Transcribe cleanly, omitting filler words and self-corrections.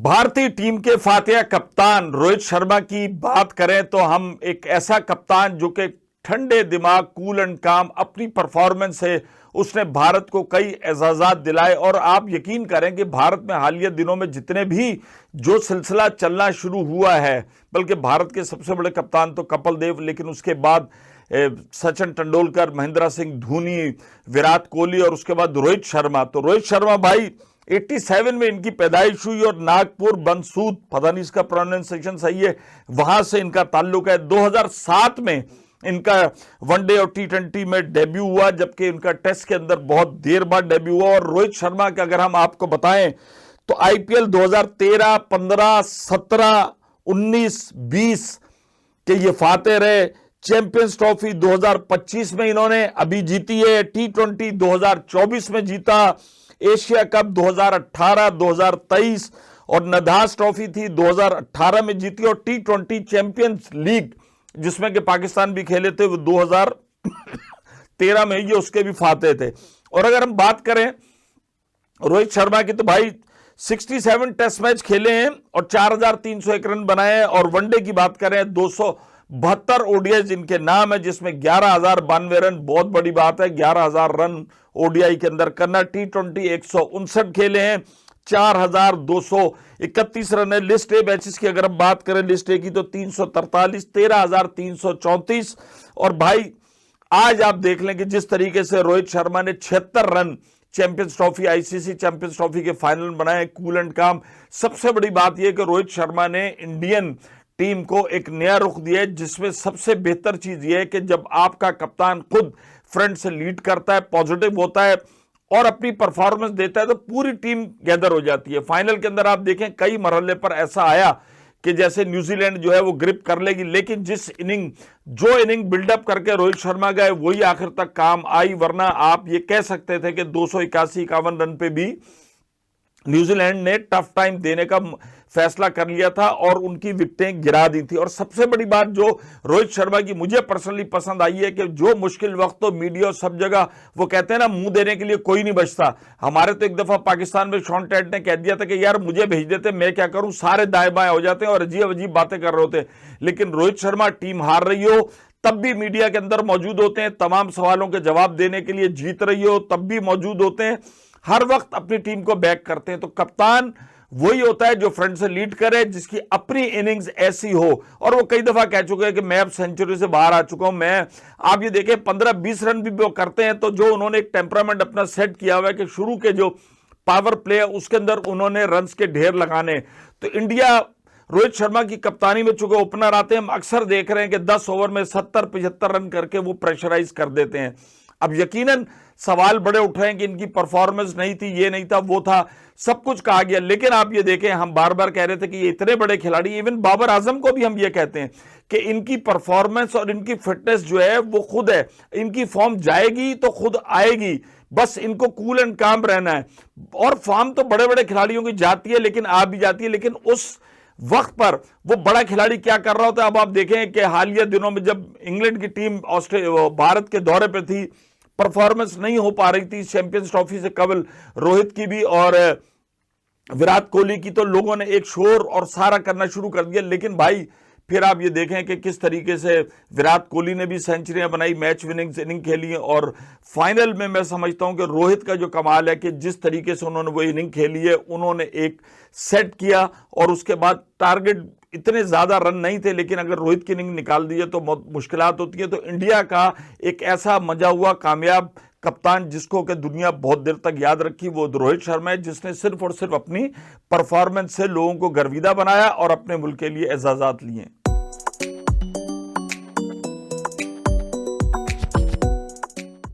भारतीय टीम के फातिहा कप्तान रोहित शर्मा की बात करें तो हम एक ऐसा कप्तान जो कि ठंडे दिमाग, कूल एंड काम अपनी परफॉर्मेंस से उसने भारत को कई एजाजात दिलाए। और आप यकीन करें कि भारत में हालिया दिनों में जितने भी जो सिलसिला चलना शुरू हुआ है, बल्कि भारत के सबसे बड़े कप्तान तो कपिल देव, लेकिन उसके बाद सचिन तेंदुलकर, महेंद्र सिंह धोनी, विराट कोहली और उसके बाद रोहित शर्मा। तो रोहित शर्मा भाई 87 में इनकी पैदाइश हुई और नागपुर बंसूद, पता नहीं इसका प्रोनाउंसिएशन सही है, वहां से इनका ताल्लुक है। 2007 में इनका वनडे और T20 में डेब्यू हुआ, जबकि इनका टेस्ट के अंदर बहुत देर बाद डेब्यू हुआ। और रोहित शर्मा का अगर हम आपको बताएं तो IPL 2013, 15, 17, 19, 20 के ये फातेह रहे। चैंपियंस ट्रॉफी 2025 में इन्होंने अभी जीती है, T20 2024 में जीता, एशिया कप 2018, 2023 और नदास ट्रॉफी थी 2018 में जीती, और T20 चैंपियंस लीग जिसमें कि पाकिस्तान भी खेले थे वो 2013 में, ये उसके भी फातेह थे। और अगर हम बात करें रोहित शर्मा की तो भाई 67 टेस्ट मैच खेले हैं और 4301 रन बनाए हैं। और वनडे की बात करें 272 ODI इनके नाम है, जिसमें 11,092 रन, बहुत बड़ी बात है 11,000 रन ODI के अंदर करना। T20 159 खेले हैं, 4,231 रन है। लिस्ट ए मैचेस की अगर हम बात करें लिस्ट ए की तो 343, 13,334। और भाई आज आप देख लें कि जिस तरीके से रोहित शर्मा ने 76 run champions trophy, ICC champions trophy के फाइनल बनाए, कूल एंड काम। सबसे बड़ी बात यह कि रोहित शर्मा ने इंडियन टीम को एक नया रुख दिया है, जिसमें सबसे बेहतर चीज यह है कि जब आपका कप्तान खुद फ्रंट से लीड करता है, पॉजिटिव होता है और अपनी परफॉर्मेंस देता है, तो पूरी टीम गैदर हो जाती है। फाइनल के अंदर आप देखें कई मरहले पर ऐसा आया कि जैसे न्यूजीलैंड जो है वो ग्रिप कर लेगी, लेकिन जो इनिंग बिल्डअप करके रोहित शर्मा गए वही आखिर तक काम आई। वरना आप ये कह सकते थे कि 281-51 रन पे भी न्यूजीलैंड ने टफ टाइम देने का फैसला कर लिया था और उनकी विकेटें गिरा दी थी। और सबसे बड़ी बात जो रोहित शर्मा की मुझे पर्सनली पसंद आई है कि जो मुश्किल वक्त तो मीडिया सब जगह वो कहते हैं ना, मुंह देने के लिए कोई नहीं बचता। हमारे तो एक दफा पाकिस्तान में शॉन टेट ने कह दिया था कि यार मुझे भेज देते, मैं क्या करूं, सारे दाएं बाएं हो जाते हैं और अजीब अजीब बातें कर रहे होते। लेकिन रोहित शर्मा टीम हार रही हो तब भी मीडिया के अंदर मौजूद होते हैं, तमाम सवालों के जवाब देने के लिए, जीत रही हो तब भी मौजूद होते हैं, हर वक्त अपनी टीम को बैक करते हैं। तो कप्तान वही होता है जो फ्रंट से लीड करे, जिसकी अपनी इनिंग्स ऐसी हो। और वो कई दफा कह चुके हैं कि मैं अब सेंचुरी से बाहर आ चुका हूं। आप ये देखें 15-20 रन भी वो करते हैं तो जो उन्होंने एक टेम्परामेंट अपना सेट किया हुआ है कि शुरू के जो पावर प्ले है उसके अंदर उन्होंने रन्स के ढेर लगाने। तो इंडिया रोहित शर्मा की कप्तानी में चूंकि ओपनर आते हैं, हम अक्सर देख रहे हैं कि 10 ओवर में 70-75 रन करके वो प्रेशराइज कर देते हैं। अब यकीनन सवाल बड़े उठ रहे हैं कि इनकी परफॉर्मेंस नहीं थी, ये नहीं था, वो था, सब कुछ कहा गया। लेकिन आप ये देखें, हम बार बार कह रहे थे कि ये इतने बड़े खिलाड़ी, इवन बाबर आजम को भी हम ये कहते हैं कि इनकी परफॉर्मेंस और इनकी फिटनेस जो है वो खुद है, इनकी फॉर्म जाएगी तो खुद आएगी, बस इनको कूल एंड काम रहना है। और फॉर्म तो बड़े बड़े खिलाड़ियों की जाती है, लेकिन आ भी जाती है, लेकिन उस वक्त पर वो बड़ा खिलाड़ी क्या कर रहा होता है। अब आप देखें कि हालिया दिनों में जब इंग्लैंड की टीम भारत के दौरे पर थी, परफॉर्मेंस नहीं हो पा रही थी चैंपियंस ट्रॉफी से कबल रोहित की भी और विराट कोहली की, तो लोगों ने एक शोर और सारा करना शुरू कर दिया। लेकिन भाई फिर आप ये देखें कि किस तरीके से विराट कोहली ने भी सेंचुरियां बनाई, मैच विनिंग इनिंग खेली, और फाइनल में मैं समझता हूं कि रोहित का जो कमाल है कि जिस तरीके से उन्होंने वो इनिंग खेली है, उन्होंने एक सेट किया और उसके बाद टारगेट इतने ज्यादा रन नहीं थे, लेकिन अगर रोहित की इनिंग निकाल दी तो बहुत मुश्किलात होती है। तो इंडिया का एक ऐसा मजा हुआ कामयाब कप्तान जिसको कि दुनिया बहुत देर तक याद रखी, वो रोहित शर्मा है, जिसने सिर्फ और सिर्फ अपनी परफॉर्मेंस से लोगों को गर्विदा बनाया और अपने मुल्क के लिए एजाजात लिए।